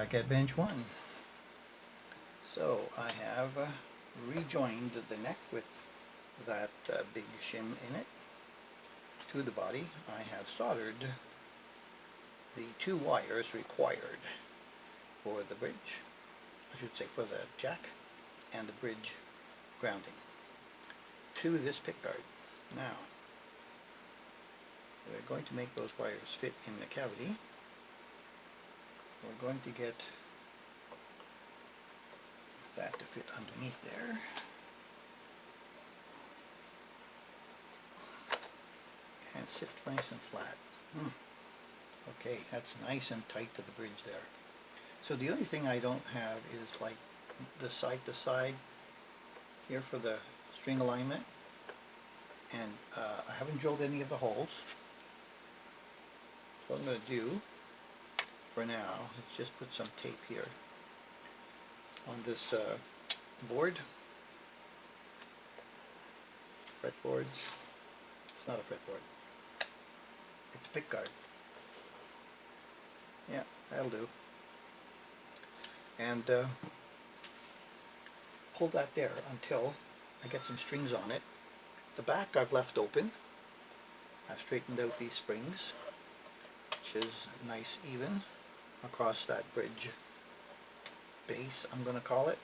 back at bench one. So I have rejoined the neck with that big shim in it to the body. I have soldered the 2 wires required for the bridge, I should say for the jack and the bridge grounding to this pickguard. Now we're going to make those wires fit in the cavity. We're going to get that to fit underneath there. And sit nice and flat. Okay, that's nice and tight to the bridge there. So the only thing I don't have is like the side to side here for the string alignment. And I haven't drilled any of the holes. So what I'm going to do for now is just put some tape here on this board. Fretboard. It's not a fretboard. It's a pickguard. Yeah, that'll do. And pull that there until I get some strings on it. The back I've left open. I've straightened out these springs, which is nice even across that bridge base, I'm going to call it.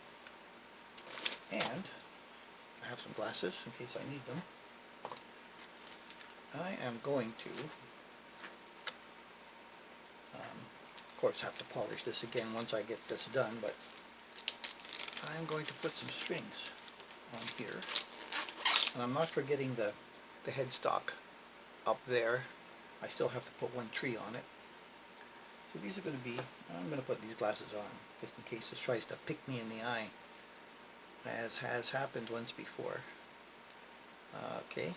And I have some glasses in case I need them. I am going to, of course, have to polish this again once I get this done, but I'm going to put some strings on here. And I'm not forgetting the headstock up there. I still have to put 1 tree on it. So these are going to be, I'm going to put these glasses on just in case this tries to pick me in the eye, as has happened once before. Okay.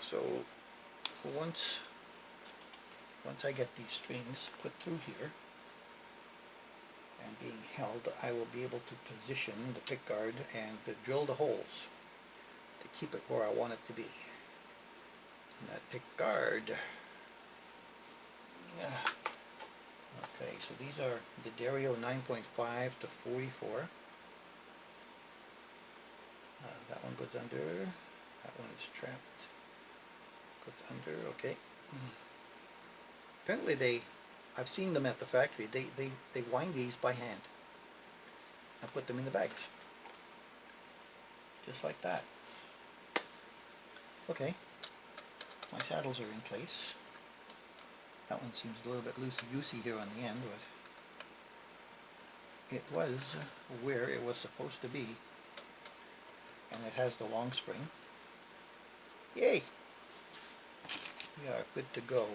So once I get these strings put through here and being held, I will be able to position the pickguard and to drill the holes to keep it where I want it to be. And that pickguard, okay, so these are the Dario 9.5 to 44. That one goes under, that one is trapped, goes under, okay. Apparently I've seen them at the factory, they wind these by hand and put them in the bags. Just like that. Okay, my saddles are in place. That one seems a little bit loosey-goosey here on the end, but it was where it was supposed to be. And it has the long spring. Yay! We are good to go.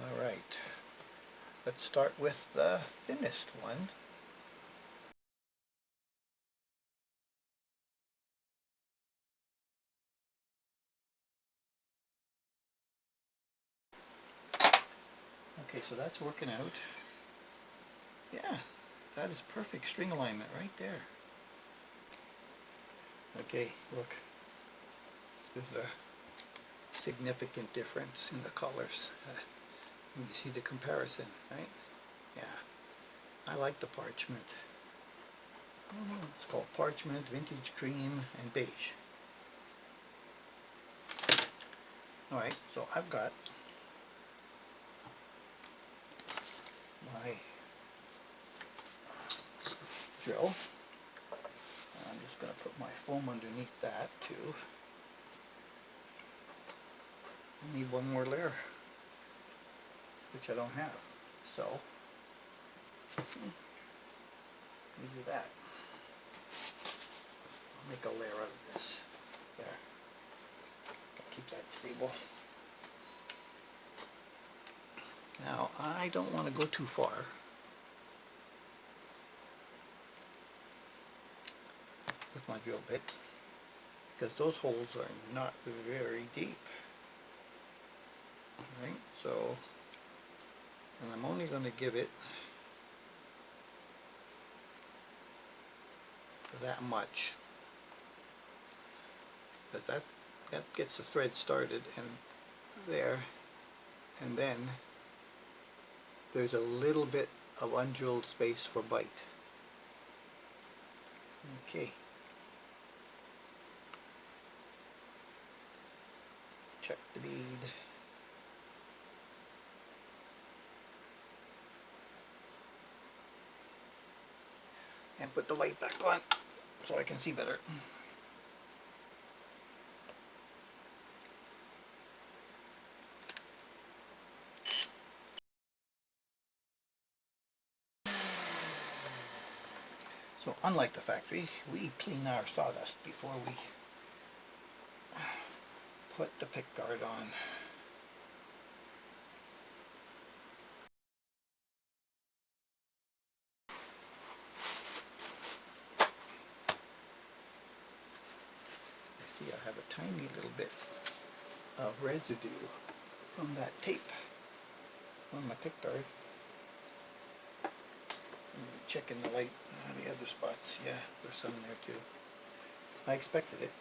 Alright, let's start with the thinnest one. Okay, so that's working out. Yeah, that is perfect string alignment right there. Okay, look. There's a significant difference in the colors. You see the comparison, right? Yeah. I like the parchment. It's called parchment, vintage cream, and beige. Alright, so I've got my drill. I'm just going to put my foam underneath that too. I need 1 more layer, which I don't have. So, let me do that. I'll make a layer out of this. There. I'll keep that stable. Now, I don't want to go too far. With my drill bit, because those holes are not very deep. Right, so, and I'm only going to give it that much, but that gets the thread started, and there, and then there's a little bit of undrilled space for bite. Okay. Check the bead. And put the light back on so I can see better. So unlike the factory, we clean our sawdust before we put the pick guard on. I see I have a tiny little bit of residue from that tape on my pick guard. Checking the light on the other spots. Yeah, there's some there too. I expected it.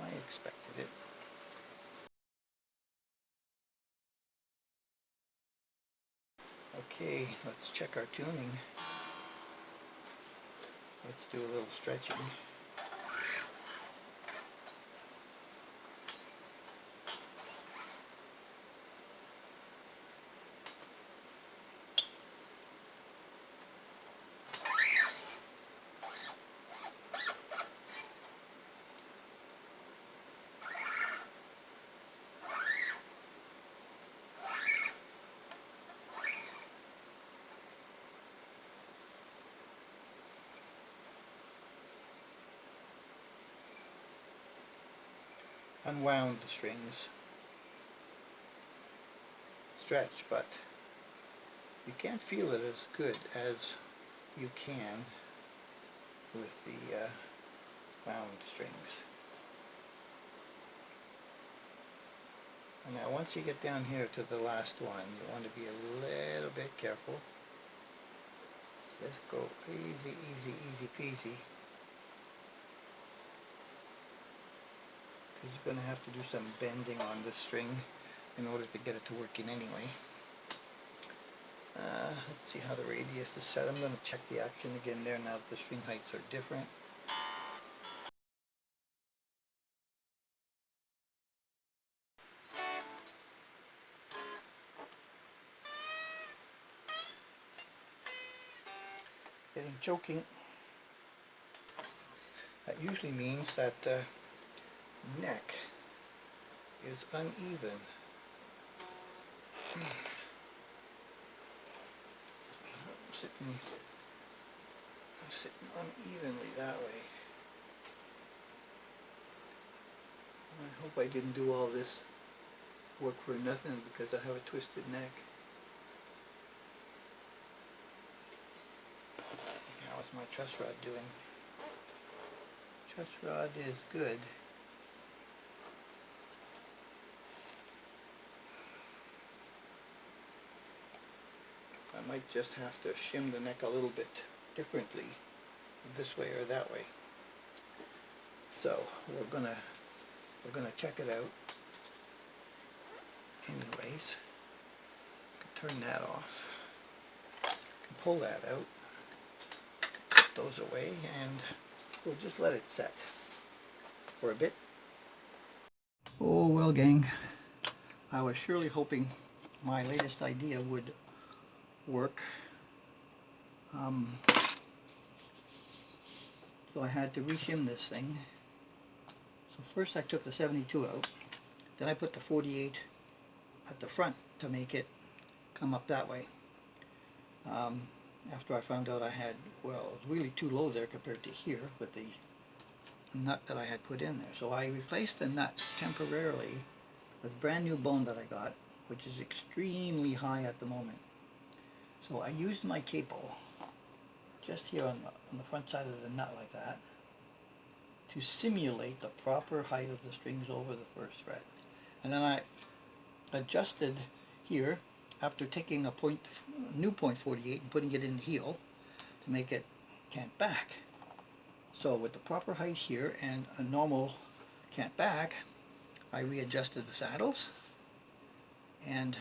I expected it. Okay, let's check our tuning. Let's do a little stretching. Unwound the strings. Stretch, but you can't feel it as good as you can with the wound strings. And now once you get down here to the last one, you want to be a little bit careful. Just go easy, easy, easy peasy. Because you're going to have to do some bending on this string in order to get it to work in anyway. Let's see how the radius is set. I'm going to check the action again there now that the string heights are different. Getting choking. That usually means that the neck is uneven. Sitting unevenly that way. I hope I didn't do all this work for nothing because I have a twisted neck. How's my truss rod doing? Truss rod is good. I might just have to shim the neck a little bit differently, this way or that way. So we're gonna check it out. Anyways, can turn that off. Can pull that out. Put those away, and we'll just let it set for a bit. Oh well, gang. I was surely hoping my latest idea would work. So I had to reshim this thing. So first I took the 72 out, then I put the 48 at the front to make it come up that way. After I found out I had, well, it was really too low there compared to here with the nut that I had put in there. So I replaced the nut temporarily with brand new bone that I got, which is extremely high at the moment. So I used my capo just here on the front side of the nut like that to simulate the proper height of the strings over the first fret. And then I adjusted here after taking a new point 48 and putting it in the heel to make it cant back. So with the proper height here and a normal cant back, I readjusted the saddles, and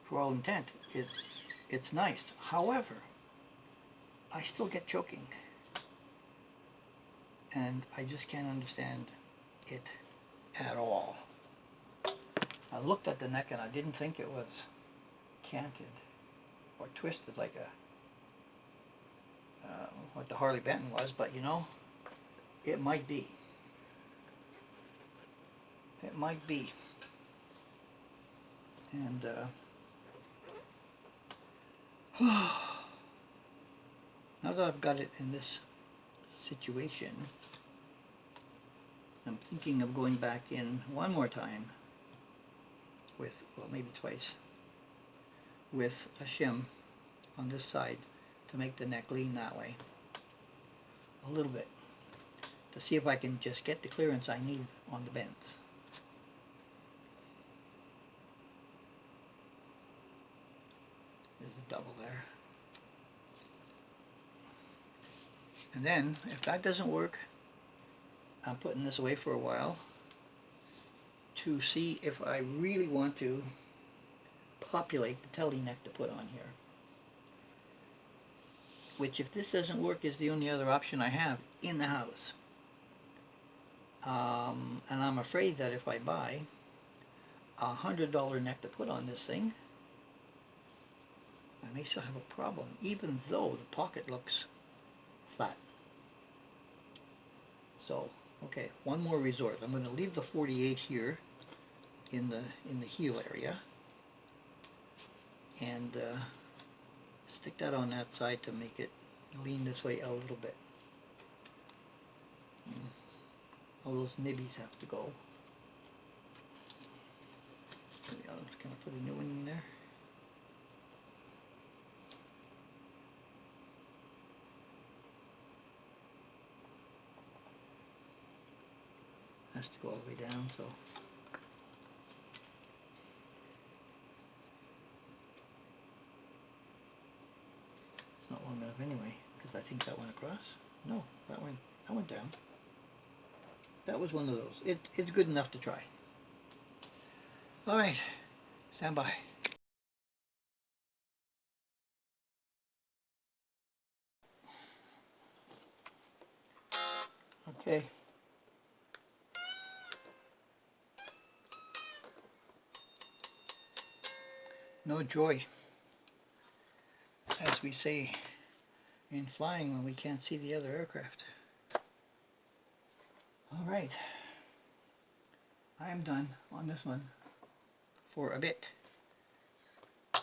for all intent, it's nice. However, I still get choking, and I just can't understand it at all. I looked at the neck and I didn't think it was canted or twisted like the Harley Benton was, but you know, it might be. It might be. And now that I've got it in this situation, I'm thinking of going back in one more time with, well, maybe twice, with a shim on this side to make the neck lean that way a little bit, to see if I can just get the clearance I need on the bends. There's a double there. And then, if that doesn't work, I'm putting this away for a while to see if I really want to populate the telly neck to put on here. Which, if this doesn't work, is the only other option I have in the house. And I'm afraid that if I buy a $100 neck to put on this thing, I may still have a problem, even though the pocket looks flat. So, okay, one more resort. I'm going to leave the 48 here in the heel area, and stick that on that side to make it lean this way a little bit. All those nibbies have to go. Maybe I'll just kind of put a new one in there. Has to go all the way down, so. It's not long enough anyway, because I think that went across. No, that went down. That was one of those. It's good enough to try. All right, stand by. Okay. No joy, as we say in flying when we can't see the other aircraft. All right, I am done on this one for a bit. I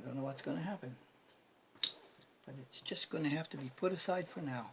don't know what's going to happen, but it's just going to have to be put aside for now.